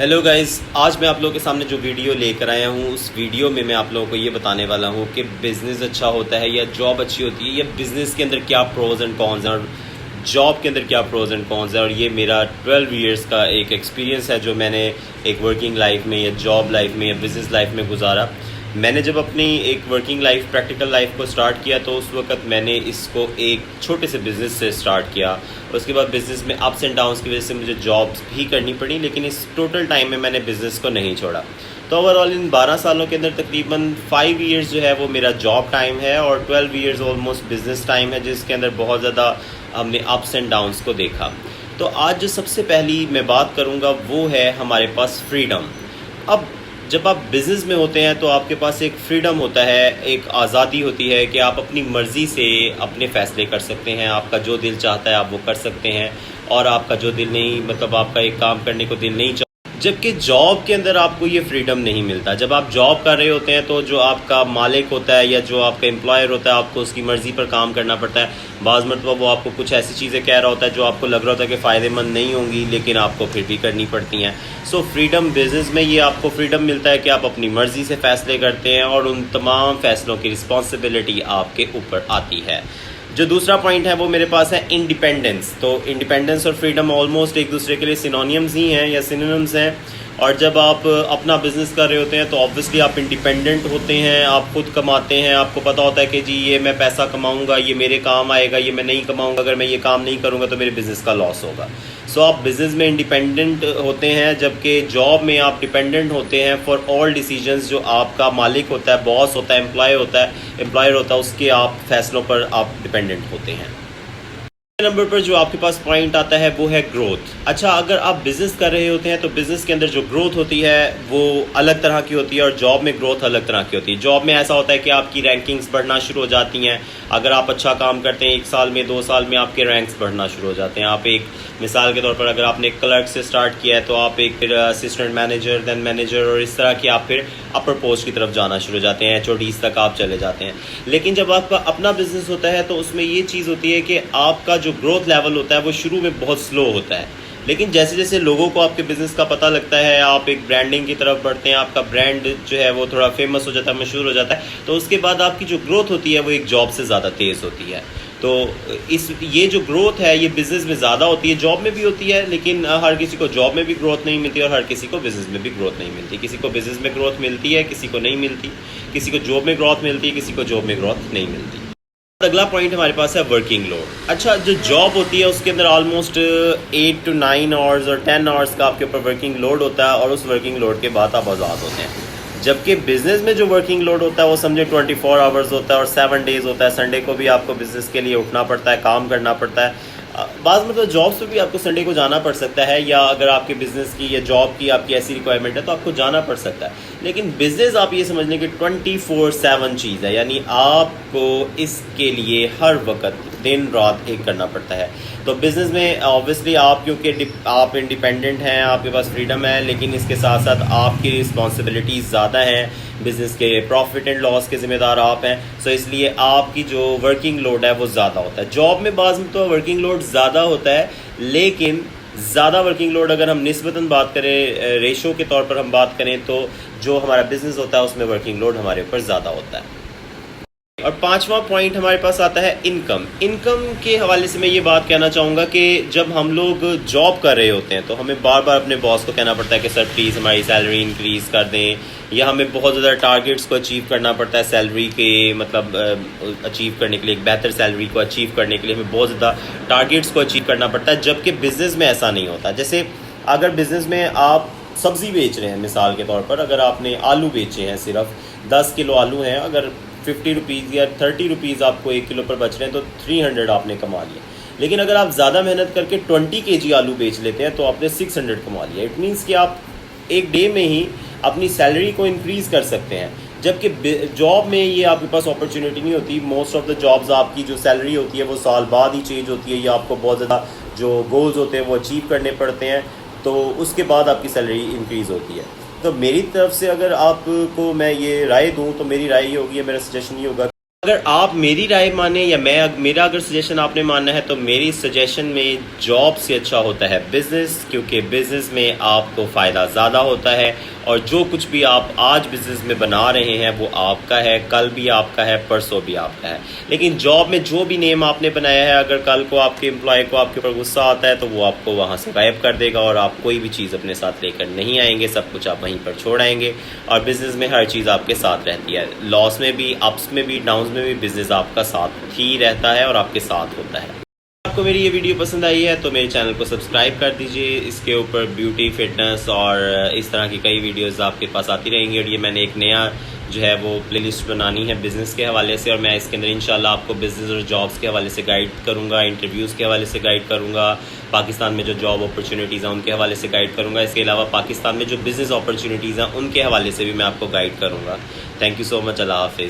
Hello guys, आज मैं आप लोगों के सामने जो वीडियो लेकर आया हूँ उस वीडियो में मैं आप लोगों को ये बताने वाला हूँ कि बिज़नेस अच्छा होता है या जॉब अच्छी होती है, या बिज़नेस के अंदर क्या प्रोज एंड कॉन्स हैं और जॉब के अंदर क्या प्रोज एंड कॉन्स हैं। और ये मेरा 12 इयर्स का एक एक्सपीरियंस है जो मैंने एक वर्किंग लाइफ में या जॉब लाइफ में या बिज़नेस लाइफ में गुजारा। मैंने जब अपनी एक वर्किंग लाइफ, प्रैक्टिकल लाइफ को स्टार्ट किया तो उस वक्त मैंने इसको एक छोटे से बिज़नेस से स्टार्ट किया। उसके बाद बिज़नेस में अप्स एंड डाउन्स की वजह से मुझे जॉब्स भी करनी पड़ी, लेकिन इस टोटल टाइम में मैंने बिज़नेस को नहीं छोड़ा। तो ओवरऑल इन 12 सालों के अंदर तकरीबन 5 इयर्स जो है वो मेरा जॉब टाइम है और 12 इयर्स ऑलमोस्ट बिज़नेस टाइम है, जिसके अंदर बहुत ज़्यादा हमने अप्स एंड डाउन्स को देखा। तो आज जो सबसे पहली मैं बात करूँगा वो है हमारे पास फ्रीडम। अब जब आप बिज़नेस में होते हैं तो आपके पास एक फ्रीडम होता है, एक आज़ादी होती है कि आप अपनी मर्ज़ी से अपने फ़ैसले कर सकते हैं। आपका जो दिल चाहता है आप वो कर सकते हैं, और आपका जो दिल नहीं, मतलब आपका एक काम करने को दिल नहीं चाहता। जबकि जॉब के अंदर आपको ये फ्रीडम नहीं मिलता। जब आप जॉब कर रहे होते हैं तो जो आपका मालिक होता है या जो आपका एम्प्लॉयर होता है, आपको उसकी मर्ज़ी पर काम करना पड़ता है। बाज़ मरतबा वो आपको कुछ ऐसी चीज़ें कह रहा होता है जो आपको लग रहा होता है कि फ़ायदेमंद नहीं होंगी, लेकिन आपको फिर भी करनी पड़ती हैं। सो फ्रीडम बिज़नेस में ये आपको फ्रीडम मिलता है कि आप अपनी मर्ज़ी से फ़ैसले करते हैं और उन तमाम फ़ैसलों की रिस्पॉन्सिबिलिटी आपके ऊपर आती है। जो दूसरा पॉइंट है वो मेरे पास है इंडिपेंडेंस। तो इंडिपेंडेंस और फ्रीडम ऑलमोस्ट एक दूसरे के लिए सिनोनियम्स ही हैं या सिनोनिम्स हैं। और जब आप अपना बिज़नेस कर रहे होते हैं तो ऑब्वियसली आप इंडिपेंडेंट होते हैं, आप खुद कमाते हैं। आपको पता होता है कि जी ये मैं पैसा कमाऊंगा, ये मेरे काम आएगा, ये मैं नहीं कमाऊंगा, अगर मैं ये काम नहीं करूंगा तो मेरे बिज़नेस का लॉस होगा। सो आप बिज़नेस में इंडिपेंडेंट होते हैं, जबकि जॉब में आप डिपेंडेंट होते हैं फॉर ऑल डिसीजंस। जो आपका मालिक होता है, बॉस होता है, एम्प्लॉयर होता है, उसके आप फैसलों पर आप डिपेंडेंट होते हैं। नंबर पर जो आपके पास पॉइंट आता है वो है ग्रोथ। अच्छा, अगर आप बिज़नेस कर रहे होते हैं तो बिज़नेस के अंदर जो ग्रोथ होती है वो अलग तरह की होती है और जॉब में ग्रोथ अलग तरह की होती है। जॉब में ऐसा होता है कि आपकी रैंकिंग्स बढ़ना शुरू हो जाती हैं। अगर आप अच्छा काम करते हैं 1 साल में, 2 साल में आपके रैंक्स बढ़ना शुरू हो जाते हैं। आप एक मिसाल के तौर पर अगर आपने क्लर्क से स्टार्ट किया है तो आप एक फिर असिस्टेंट मैनेजर, देन मैनेजर, और इस तरह की आप फिर अपर पोस्ट की तरफ जाना शुरू हो जाते हैं, HODs तक आप चले जाते हैं। लेकिन जब आपका अपना बिज़नेस होता है तो उसमें ये चीज़ होती है कि आपका जो ग्रोथ लेवल होता है वो शुरू में बहुत स्लो होता है, लेकिन जैसे जैसे लोगों को आपके बिज़नेस का पता लगता है, आप एक ब्रांडिंग की तरफ बढ़ते हैं, आपका ब्रांड जो है वो थोड़ा फेमस हो जाता है, मशहूर हो जाता है, तो उसके बाद आपकी जो ग्रोथ होती है वो एक जॉब से ज़्यादा तेज़ होती है। तो ये जो ग्रोथ है ये बिज़नेस में ज़्यादा होती है, जॉब में भी होती है, लेकिन हर किसी को जॉब में भी ग्रोथ नहीं मिलती और हर किसी को बिज़नेस में भी ग्रोथ नहीं मिलती। किसी को बिज़नेस में ग्रोथ मिलती है, किसी को नहीं मिलती। किसी को जॉब में ग्रोथ मिलती है, किसी को जॉब में ग्रोथ नहीं मिलती। अगला पॉइंट हमारे पास है वर्किंग लोड। अच्छा, जो जॉब होती है उसके अंदर ऑलमोस्ट 8 to 9 आवर्स और 10 आवर्स का आपके ऊपर वर्किंग लोड होता है और उस वर्किंग लोड के बाद आप आज़ाद होते हैं। जबकि बिज़नेस में जो वर्किंग लोड होता है वो समझे 24 आवर्स होता है और 7 डेज़ होता है। संडे को भी आपको बिज़नेस के लिए उठना पड़ता है, काम करना पड़ता है। बाज़ मतलब जॉब्स पे भी आपको संडे को जाना पड़ सकता है, या अगर आपके बिज़नेस की या जॉब की आपकी ऐसी रिक्वायरमेंट है तो आपको जाना पड़ सकता है। लेकिन बिज़नेस आप ये समझ लें कि 24/7 चीज़ है, यानी आपको इसके लिए हर वक्त दिन रात एक करना पड़ता है। तो बिज़नेस में ऑब्वियसली आप, क्योंकि आप इंडिपेंडेंट हैं, आपके पास फ्रीडम है, लेकिन इसके साथ साथ आपकी रिस्पॉन्सिबिलिटीज़ ज़्यादा हैं। बिज़नेस के प्रॉफिट एंड लॉस के ज़िम्मेदार आप हैं। सो इसलिए आपकी जो वर्किंग लोड है वो ज़्यादा होता है। जॉब में बाज़ में तो वर्किंग लोड ज़्यादा होता है, लेकिन ज़्यादा वर्किंग लोड अगर हम निस्बतन बात करें, रेशो के तौर पर हम बात करें, तो जो हमारा बिज़नेस होता है उसमें वर्किंग लोड हमारे ऊपर ज़्यादा होता है। और 5वां पॉइंट हमारे पास आता है इनकम। इनकम के हवाले से मैं ये बात कहना चाहूँगा कि जब हम लोग जॉब कर रहे होते हैं तो हमें बार बार अपने बॉस को कहना पड़ता है कि सर प्लीज़ हमारी सैलरी इंक्रीज़ कर दें, या हमें बहुत ज़्यादा टारगेट्स को अचीव करना पड़ता है सैलरी के, मतलब अचीव करने के लिए, एक बेहतर सैलरी को अचीव करने के लिए हमें बहुत ज़्यादा टारगेट्स को अचीव करना पड़ता है। जबकि बिज़नेस में ऐसा नहीं होता। जैसे अगर बिज़नेस में आप सब्ज़ी बेच रहे हैं, मिसाल के तौर पर अगर आपने आलू बेचे हैं, सिर्फ 10 किलो आलू हैं, अगर 50 रुपीज़ या 30 रुपीज़ आपको 1 किलो पर बच रहे हैं तो 300 आपने कमा लिया। लेकिन अगर आप ज़्यादा मेहनत करके 20 kg आलू बेच लेते हैं तो आपने 600 कमा लिया। इट मीन्स कि आप एक डे में ही अपनी सैलरी को इंक्रीज़ कर सकते हैं, जबकि जॉब में ये आपके पास अपॉर्चुनिटी नहीं होती। मोस्ट ऑफ द जॉब्स आपकी जो सैलरी होती है वो साल बाद ही चेंज होती है, या आपको बहुत ज़्यादा जो गोल्स होते हैं वो अचीव करने पड़ते हैं, तो उसके बाद आपकी सैलरी इंक्रीज़ होती है। तो मेरी तरफ से अगर आपको मैं ये राय दूं तो मेरी राय ये होगी, मेरा सजेशन ये होगा, अगर आप मेरी राय माने या मेरा अगर सजेशन आपने मानना है तो मेरी सजेशन में जॉब से अच्छा होता है बिज़नेस, क्योंकि बिज़नेस में आपको फ़ायदा ज़्यादा होता है और जो कुछ भी आप आज बिज़नेस में बना रहे हैं वो आपका है, कल भी आपका है, परसों भी आपका है। लेकिन जॉब में जो भी नेम आपने बनाया है, अगर कल को आपके एम्प्लॉय को आपके ऊपर गुस्सा आता है तो वो आपको वहाँ से गायब कर देगा और आप कोई भी चीज़ अपने साथ लेकर नहीं आएंगे, सब कुछ आप वहीं पर छोड़ आएंगे। और बिज़नेस में हर चीज़ आपके साथ रहती है, लॉस में भी, अप्स में भी, डाउन्स में भी बिज़नेस आपका साथ ही रहता है और आपके साथ होता है। आपको मेरी ये वीडियो पसंद आई है तो मेरे चैनल को सब्सक्राइब कर दीजिए। इसके ऊपर ब्यूटी, फिटनेस और इस तरह की कई वीडियोस आपके पास आती रहेंगी। और ये मैंने एक नया जो है वो प्लेलिस्ट बनानी है बिज़नेस के हवाले से, और मैं इसके अंदर इंशाल्लाह आपको बिज़नेस और जॉब्स के हवाले से गाइड करूँगा, इंटरव्यूज़ के हवाले से गाइड करूँगा, पाकिस्तान में जो जॉब अपॉर्चुनिटीज़ हैं उनके हवाले से गाइड करूँगा। इसके अलावा पाकिस्तान में जो बिज़नेस अपॉर्चुनिटीज़ हैं उनके हवाले से भी मैं आपको गाइड करूँगा। Thank you so much. अल्लाह हाफिज़।